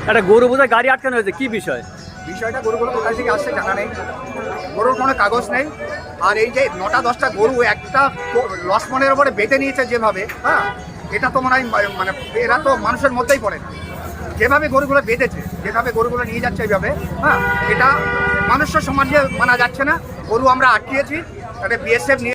একটা গরু বোঝায় গাড়ি আটকানো হয়েছে, কি বিষয়? বিষয়টা গরুগুলো কোথায় থেকে আসছে জানা নেই, গরুর কোনো কাগজ নেই। আর এই যে 9-10টা গরু একটা লক্ষ্মণের উপরে বেঁধে নিয়েছে যেভাবে, হ্যাঁ, এটা তো মনে হয় মানে এরা তো মানুষের মধ্যেই পড়ে না। যেভাবে গরুগুলো বেঁধেছে, যেভাবে গরুগুলো নিয়ে যাচ্ছে এইভাবে, হ্যাঁ, এটা মানুষের সমাজে মানা যাচ্ছে না। গরু আমরা আটকিয়েছি, একটা বিএসএফ নিয়ে